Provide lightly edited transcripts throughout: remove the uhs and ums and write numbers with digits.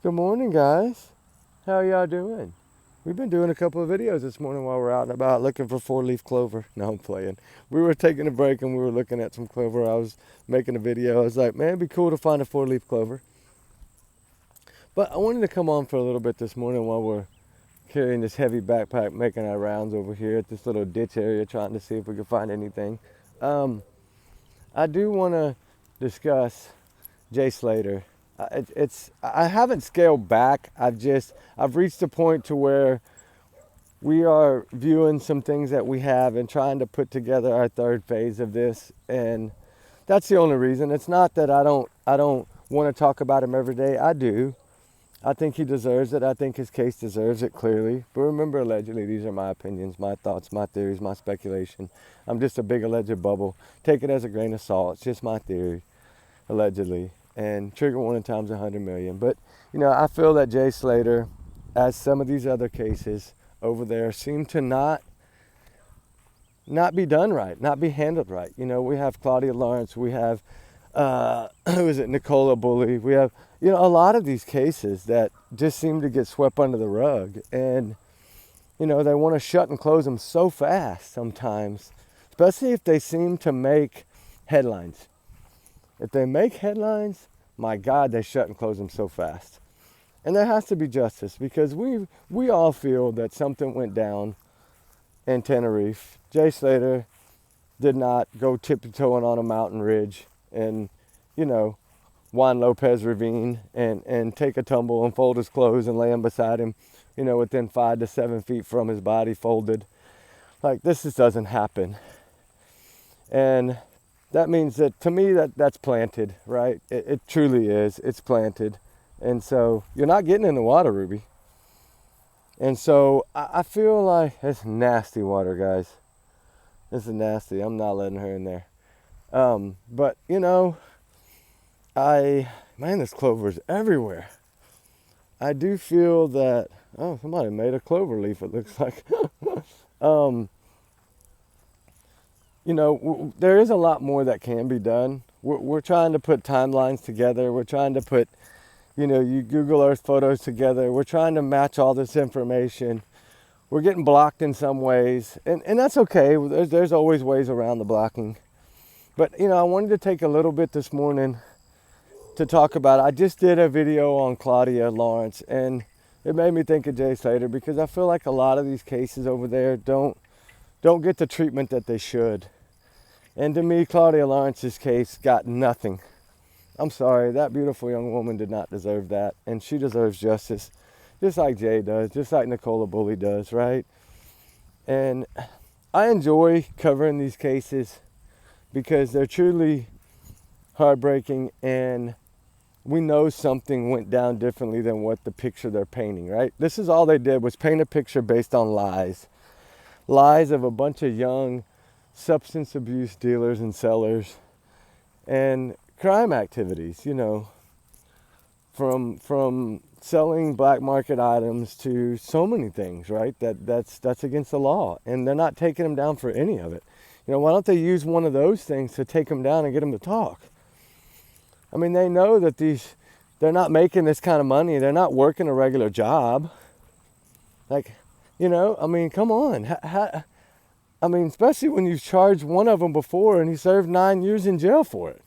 Good morning, guys. How y'all doing? We've been doing a couple of videos this morning while we're out and about looking for four-leaf clover. No, I'm playing. We were taking a break and we were looking at some clover. I was making a video. I was like, man, it'd be cool to find a four-leaf clover. But I wanted to come on for a little bit this morning while we're carrying this heavy backpack, making our rounds over here at this little ditch area, trying to see if we can find anything. I do want to discuss Jay Slater. I haven't scaled back. I've reached a point to where we are viewing some things that we have and trying to put together our third phase of this, and that's the only reason. It's not that I don't want to talk about him every day. I do. I think he deserves it. I think his case deserves it, clearly. But remember, allegedly, these are my opinions, my thoughts, my theories, my speculation. I'm just a big alleged bubble. Take it as a grain of salt. It's just my theory, allegedly. And trigger warning times 100 million. But, I feel that Jay Slater, as some of these other cases over there, seem to not be done right, not be handled right. We have Claudia Lawrence, we have, who is it, Nicola Bully. We have, a lot of these cases that just seem to get swept under the rug. And, they want to shut and close them so fast sometimes, especially if they seem to make headlines. If they make headlines, my God, they shut and close them so fast. And there has to be justice, because we all feel that something went down in Tenerife. Jay Slater did not go tiptoeing on a mountain ridge and, Juan Lopez Ravine and take a tumble and fold his clothes and lay him beside him, within 5 to 7 feet from his body folded. Like, this just doesn't happen. And that means that, to me, that's planted, right? It truly is. It's planted. And so you're not getting in the water, Ruby. And so I feel like it's nasty water, guys. This is nasty. I'm not letting her in there. But, this clover is everywhere. I do feel that, somebody made a clover leaf, it looks like. There is a lot more that can be done. We're trying to put timelines together. We're trying to put, you Google Earth photos together. We're trying to match all this information. We're getting blocked in some ways, and that's okay. There's always ways around the blocking. But, I wanted to take a little bit this morning to talk about it. I just did a video on Claudia Lawrence, and it made me think of Jay Slater, because I feel like a lot of these cases over there don't get the treatment that they should. And to me, Claudia Lawrence's case got nothing. I'm sorry, that beautiful young woman did not deserve that. And she deserves justice, just like Jay does, just like Nicola Bully does, right? And I enjoy covering these cases because they're truly heartbreaking, and we know something went down differently than what the picture they're painting, right? This is all they did, was paint a picture based on lies. Lies of a bunch of young substance abuse dealers and sellers and crime activities, from selling black market items to so many things, right? That's against the law, and they're not taking them down for any of it. Why don't they use one of those things to take them down and get them to talk? I mean, they know that they're not making this kind of money. They're not working a regular job. Like, come on. Especially when you've charged one of them before and he served 9 years in jail for it.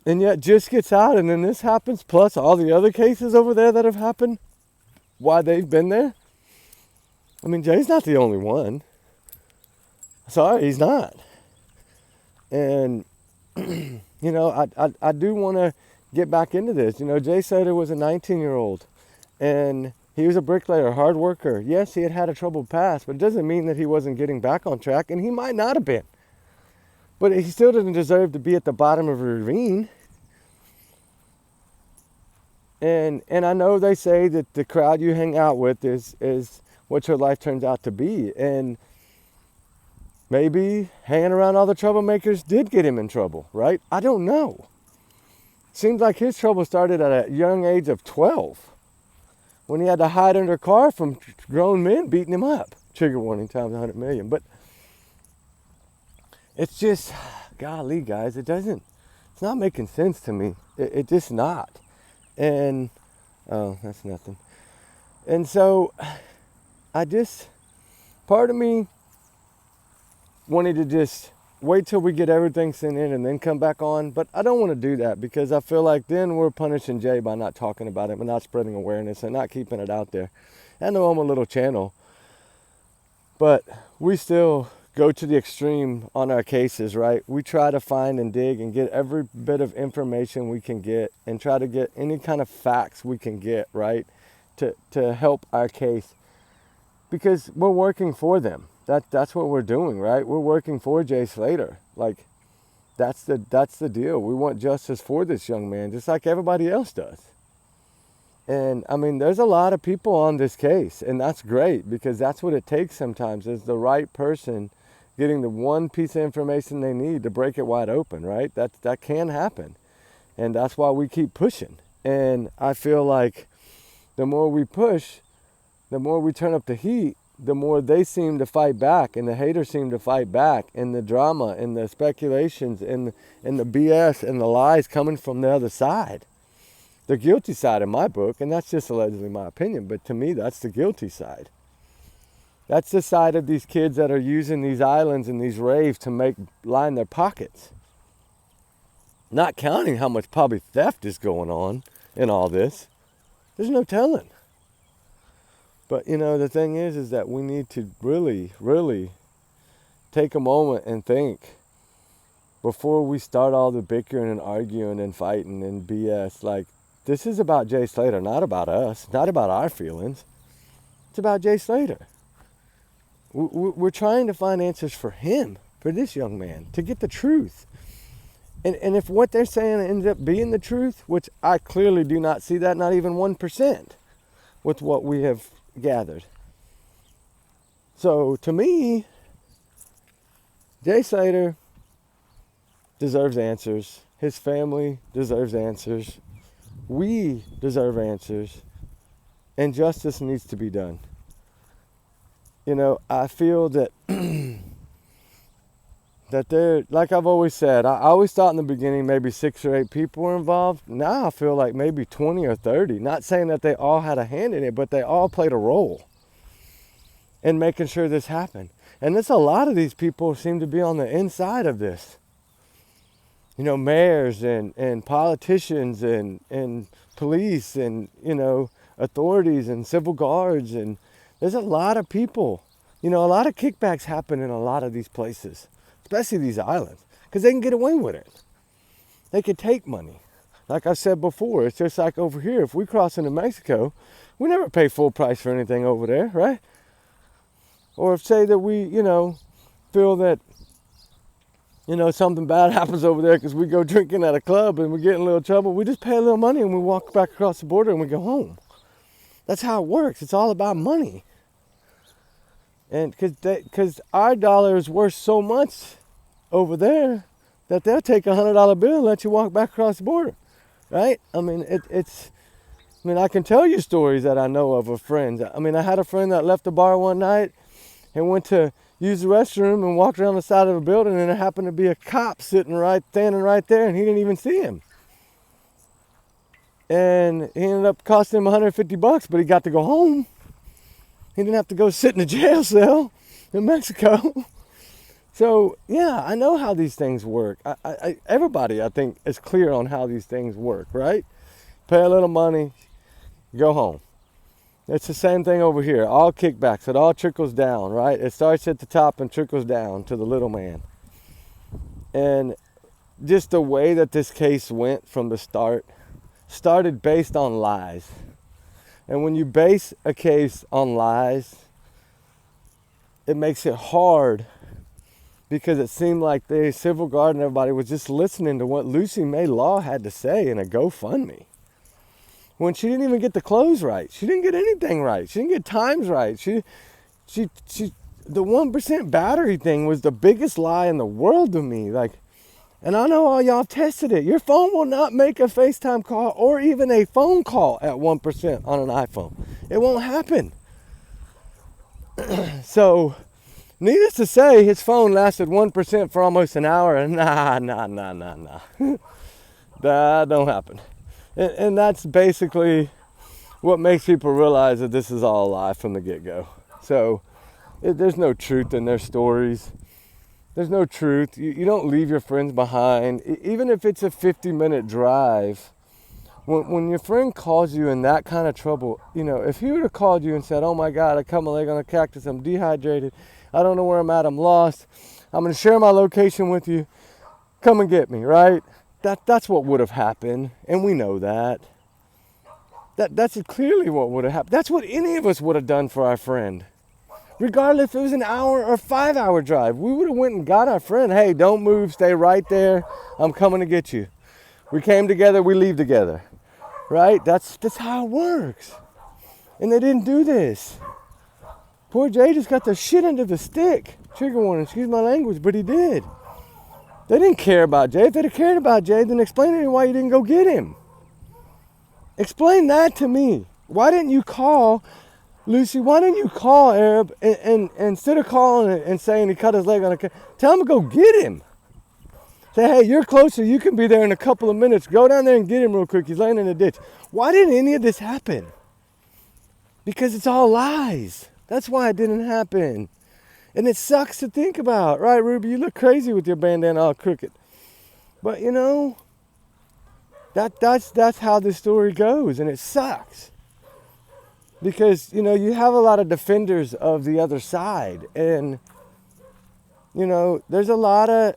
And yet just gets out, and then this happens, plus all the other cases over there that have happened while they've been there. Jay's not the only one. Sorry, he's not. And, I do want to get back into this. Jay Slater was a 19-year-old, and he was a bricklayer, hard worker. Yes, he had a troubled past, but it doesn't mean that he wasn't getting back on track, and he might not have been. But he still didn't deserve to be at the bottom of a ravine. And I know they say that the crowd you hang out with is what your life turns out to be. And maybe hanging around all the troublemakers did get him in trouble, right? I don't know. Seems like his trouble started at a young age of 12, when he had to hide under a car from grown men beating him up. Trigger warning times 100 million. But it's just, golly, guys, it's not making sense to me. It's just not. And, oh, that's nothing. And so part of me wanted to just wait till we get everything sent in and then come back on. But I don't want to do that because I feel like then we're punishing Jay by not talking about it, but not spreading awareness and not keeping it out there. I know I'm a little channel, but we still go to the extreme on our cases, right? We try to find and dig and get every bit of information we can get and try to get any kind of facts we can get, right? To help our case, because we're working for them. That's what we're doing, right? We're working for Jay Slater. Like, that's the deal. We want justice for this young man, just like everybody else does. And I mean, there's a lot of people on this case, and that's great because that's what it takes sometimes, is the right person getting the one piece of information they need to break it wide open, right? That can happen. And that's why we keep pushing. And I feel like the more we push, the more we turn up the heat, the more they seem to fight back, and the haters seem to fight back, and the drama and the speculations and the BS and the lies coming from the other side. The guilty side in my book, and that's just allegedly my opinion, but to me that's the guilty side. That's the side of these kids that are using these islands and these raves to line their pockets. Not counting how much probably theft is going on in all this. There's no telling. But the thing is that we need to really, really take a moment and think before we start all the bickering and arguing and fighting and BS. Like, this is about Jay Slater, not about us, not about our feelings. It's about Jay Slater. We're trying to find answers for him, for this young man, to get the truth. And if what they're saying ends up being the truth, which I clearly do not see that, not even 1% with what we have gathered. So to me, Jay Slater deserves answers. His family deserves answers. We deserve answers. And justice needs to be done. I feel that that they're, like I've always said, I always thought in the beginning maybe 6 or 8 people were involved. Now I feel like maybe 20 or 30. Not saying that they all had a hand in it, but they all played a role in making sure this happened. And a lot of these people seem to be on the inside of this. Mayors and politicians and police and, authorities and civil guards. And there's a lot of people. A lot of kickbacks happen in a lot of these places, especially these islands, because they can get away with it. They can take money. Like I said before, it's just like over here. If we cross into Mexico, we never pay full price for anything over there, right? Or if, say that we, feel that, something bad happens over there because we go drinking at a club and we get in a little trouble, we just pay a little money and we walk back across the border and we go home. That's how it works. It's all about money. And because our dollar is worth so much over there that they'll take $100 bill and let you walk back across the border, right? I mean, I can tell you stories that I know of friends. I mean, I had a friend that left the bar one night and went to use the restroom and walked around the side of a building, and there happened to be a cop standing right there, and he didn't even see him. And he ended up costing him $150, but he got to go home. He didn't have to go sit in a jail cell in Mexico. So, yeah, I know how these things work. Everybody, I think, is clear on how these things work, right? Pay a little money, go home. It's the same thing over here. All kickbacks. It all trickles down, right? It starts at the top and trickles down to the little man. And just the way that this case went from the started based on lies. And when you base a case on lies, it makes it hard, because it seemed like the civil guard and everybody was just listening to what Lucy May Law had to say in a GoFundMe. When she didn't even get the clothes right. She didn't get anything right. She didn't get times right. The 1% battery thing was the biggest lie in the world to me. And I know all y'all have tested it. Your phone will not make a FaceTime call or even a phone call at 1% on an iPhone. It won't happen. So, needless to say, his phone lasted 1% for almost an hour. Nah. That don't happen. And that's basically what makes people realize that this is all a lie from the get-go. So there's no truth in their stories. There's no truth. You don't leave your friends behind. Even if it's a 50-minute drive, when your friend calls you in that kind of trouble, if he would have called you and said, oh my God, I cut my leg on a cactus, I'm dehydrated, I don't know where I'm at, I'm lost, I'm going to share my location with you, come and get me, right? That's what would have happened, and we know that. That's clearly what would have happened. That's what any of us would have done for our friend. Regardless if it was an hour or 5-hour drive, we would have went and got our friend. Hey, don't move, stay right there, I'm coming to get you. We came together, we leave together. Right? That's how it works. And they didn't do this. Poor Jay just got the shit into the stick. Trigger warning, excuse my language, but he did. They didn't care about Jay. If they'd have cared about Jay, then explain to me why you didn't go get him. Explain that to me. Why didn't you call, Lucy, why didn't you call Arab and instead of calling and saying he cut his leg on a car, tell him to go get him. Say, hey, you're closer, you can be there in a couple of minutes. Go down there and get him real quick. He's laying in the ditch. Why didn't any of this happen? Because it's all lies. That's why it didn't happen. And it sucks to think about. Right, Ruby? You look crazy with your bandana all crooked. But, that's how this story goes. And it sucks. Because, you have a lot of defenders of the other side. And, there's a lot of...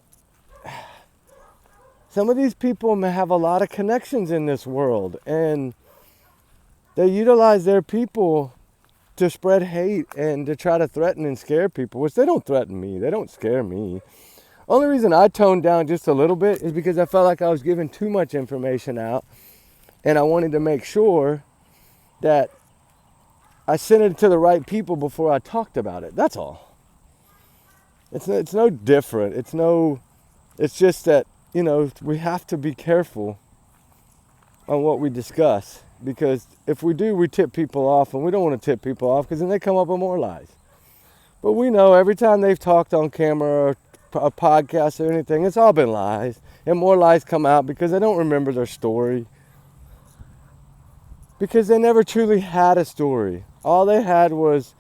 Some of these people may have a lot of connections in this world, and they utilize their people to spread hate and to try to threaten and scare people, which they don't threaten me. They don't scare me. Only reason I toned down just a little bit is because I felt like I was giving too much information out, and I wanted to make sure that I sent it to the right people before I talked about it. That's all. It's no different. It's just that, we have to be careful on what we discuss, because if we do, we tip people off, and we don't want to tip people off because then they come up with more lies. But we know every time they've talked on camera or a podcast or anything, it's all been lies, and more lies come out because they don't remember their story, because they never truly had a story. All they had was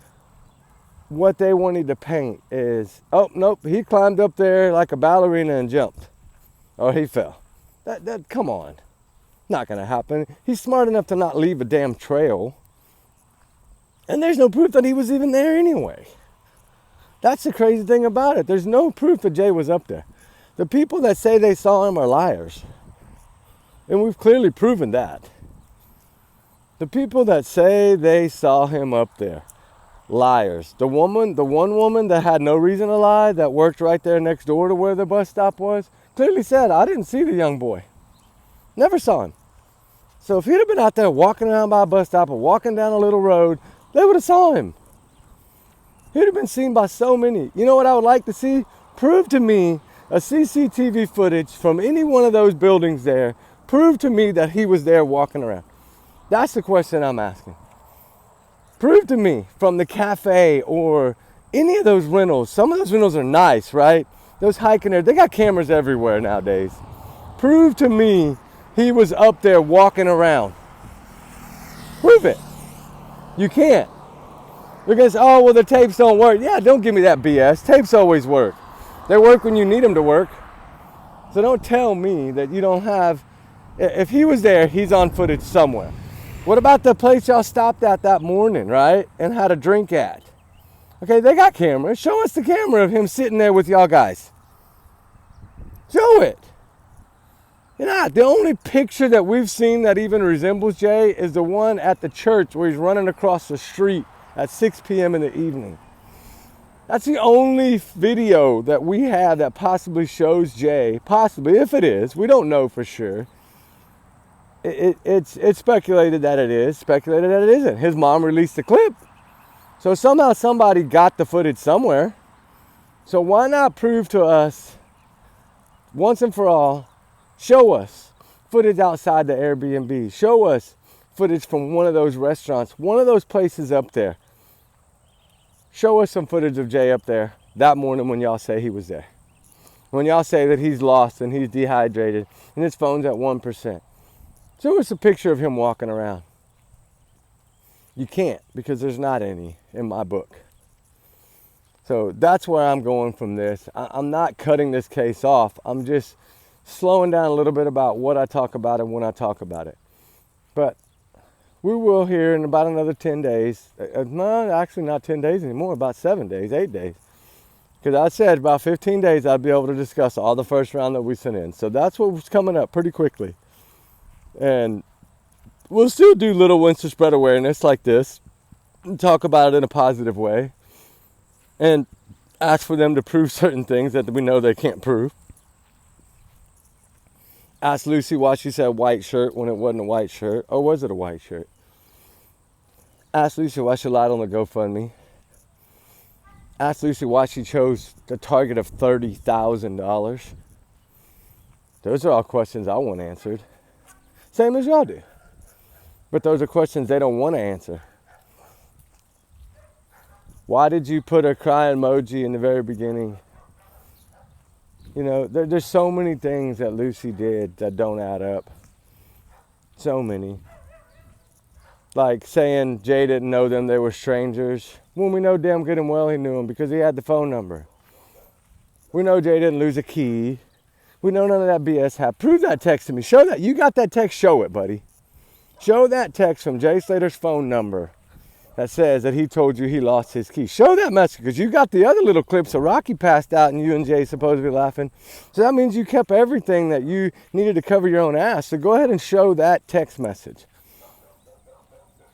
what they wanted to paint is, oh, nope, he climbed up there like a ballerina and jumped. Or he fell. That come on. Not going to happen. He's smart enough to not leave a damn trail. And there's no proof that he was even there anyway. That's the crazy thing about it. There's no proof that Jay was up there. The people that say they saw him are liars. And we've clearly proven that. The people that say they saw him up there, liars. The one woman that had no reason to lie, that worked right there next door to where the bus stop was, clearly said, I didn't see the young boy. Never saw him. So if he'd have been out there walking around by a bus stop or walking down a little road, they would have saw him. He'd have been seen by so many. You know what I would like to see? Prove to me a CCTV footage from any one of those buildings there. Prove to me that he was there walking around. That's the question I'm asking. Prove to me from the cafe or any of those rentals. Some of those rentals are nice, right? Those hiking there, they got cameras everywhere nowadays. Prove to me he was up there walking around. Prove it. You can't. Because, oh, well, the tapes don't work. Yeah, don't give me that BS. Tapes always work. They work when you need them to work. So don't tell me that you don't have... If he was there, he's on footage somewhere. What about the place y'all stopped at that morning, right? And had a drink at? Okay, they got cameras. Show us the camera of him sitting there with y'all guys. Show it. The only picture that we've seen that even resembles Jay is the one at the church where he's running across the street at 6 p.m. in the evening. That's the only video that we have that possibly shows Jay. Possibly, if it is. We don't know for sure. It's speculated that it is. Speculated that it isn't. His mom released the clip. So somehow somebody got the footage somewhere. So why not prove to us, once and for all, show us footage outside the Airbnb. Show us footage from one of those restaurants, one of those places up there. Show us some footage of Jay up there that morning when y'all say he was there. When y'all say that he's lost and he's dehydrated and his phone's at 1%. Show us a picture of him walking around. You can't, because there's not any in my book. So that's where I'm going from this. I'm not cutting this case off. I'm just slowing down a little bit about what I talk about and when I talk about it. But we will hear in about another 10 days. No, actually not 10 days anymore, about 7 days, 8 days. Because I said about 15 days I'd be able to discuss all the first round that we sent in. So that's what's coming up pretty quickly. And we'll still do little ones to spread awareness like this. And talk about it in a positive way. And ask for them to prove certain things that we know they can't prove. Ask Lucy why she said white shirt when it wasn't a white shirt. Or was it a white shirt? Ask Lucy why she lied on the GoFundMe. Ask Lucy why she chose the target of $30,000. Those are all questions I want answered. Same as y'all do. But those are questions they don't want to answer. Why did you put a cry emoji in the very beginning? You know, there's so many things that Lucy did that don't add up. So many. Like saying Jay didn't know them, they were strangers. When we know damn good and well he knew them because he had the phone number. We know Jay didn't lose a key. We know none of that BS happened. Prove that text to me. Show that. You got that text, show it, buddy. Show that text from Jay Slater's phone number that says that he told you he lost his key. Show that message, because you got the other little clips of Rocky passed out and you and Jay supposed to be laughing. So that means you kept everything that you needed to cover your own ass. So go ahead and show that text message.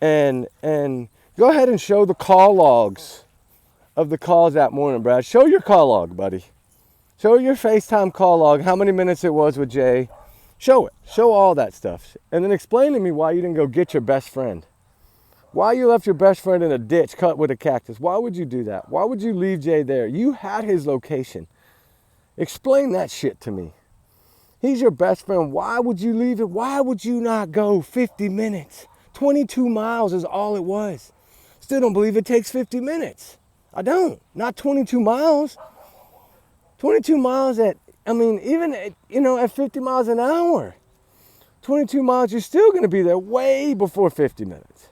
And go ahead and show the call logs of the calls that morning, Brad. Show your call log, buddy. Show your FaceTime call log, how many minutes it was with Jay. Show it. Show all that stuff. And then explain to me why you didn't go get your best friend. Why you left your best friend in a ditch cut with a cactus. Why would you do that? Why would you leave Jay there? You had his location. Explain that shit to me. He's your best friend. Why would you leave it? Why would you not go 50 minutes? 22 miles is all it was. Still don't believe it takes 50 minutes. I don't. Not 22 miles. 22 miles even at 50 miles an hour. 22 miles, you're still going to be there way before 50 minutes.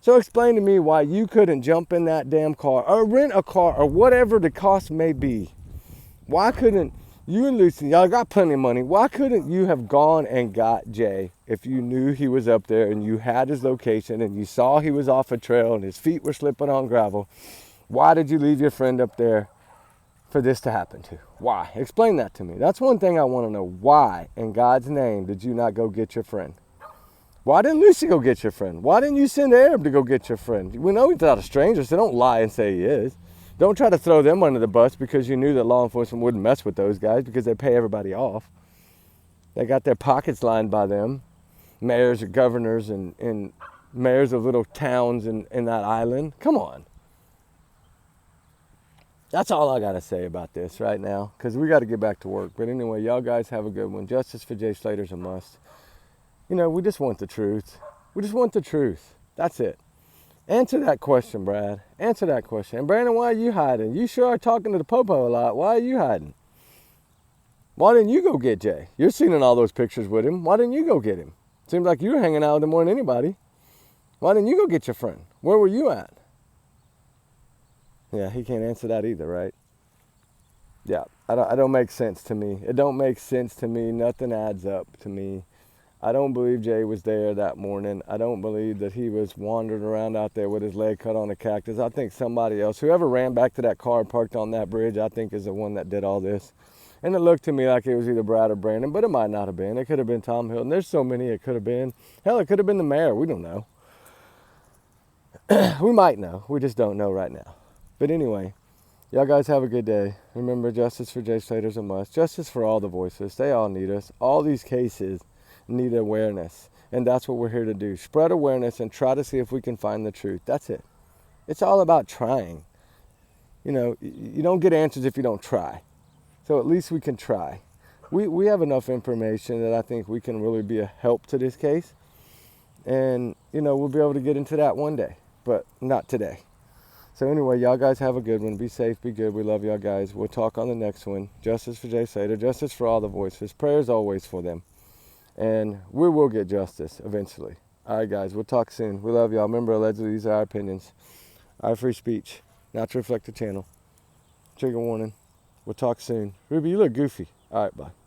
So explain to me why you couldn't jump in that damn car or rent a car or whatever the cost may be. Why couldn't you and Lucy, y'all got plenty of money, why couldn't you have gone and got Jay if you knew he was up there and you had his location and you saw he was off a trail and his feet were slipping on gravel? Why did you leave your friend up there for this to happen to? Why? Explain that to me. That's one thing I want to know. Why, in God's name, did you not go get your friend? Why didn't Lucy go get your friend? Why didn't you send Arab to go get your friend? We know he's not a stranger, so don't lie and say he is. Don't try to throw them under the bus because you knew that law enforcement wouldn't mess with those guys because they pay everybody off. They got their pockets lined by them. Mayors or governors and mayors of little towns in that island. Come on. That's all I got to say about this right now because we got to get back to work. But anyway, y'all guys have a good one. Justice for Jay Slater's a must. You know, we just want the truth. We just want the truth. That's it. Answer that question, Brad. Answer that question. And Brandon, why are you hiding? You sure are talking to the popo a lot. Why are you hiding? Why didn't you go get Jay? You're seeing all those pictures with him. Why didn't you go get him? Seems like you were hanging out with him more than anybody. Why didn't you go get your friend? Where were you at? Yeah, he can't answer that either, right? Yeah, I don't make sense to me. It don't make sense to me. Nothing adds up to me. I don't believe Jay was there that morning. I don't believe that he was wandering around out there with his leg cut on a cactus. I think somebody else, whoever ran back to that car parked on that bridge, I think is the one that did all this. And it looked to me like it was either Brad or Brandon, but it might not have been. It could have been Tom Hilton. There's so many it could have been. Hell, it could have been the mayor. We don't know. We might know. We just don't know right now. But anyway, y'all guys have a good day. Remember, justice for Jay Slater's a must. Justice for all the voices. They all need us. All these cases need awareness. And that's what we're here to do. Spread awareness and try to see if we can find the truth. That's it. It's all about trying. You know, you don't get answers if you don't try. So at least we can try. We have enough information that I think we can really be a help to this case. And, you know, we'll be able to get into that one day. But not today. So anyway, y'all guys have a good one. Be safe, be good. We love y'all guys. We'll talk on the next one. Justice for Jay Slater. Justice for all the voices. Prayers always for them. And we will get justice eventually. All right, guys, we'll talk soon. We love y'all. Remember, allegedly, these are our opinions. Our free speech, not to reflect the channel. Trigger warning. We'll talk soon. Ruby, you look goofy. All right, bye.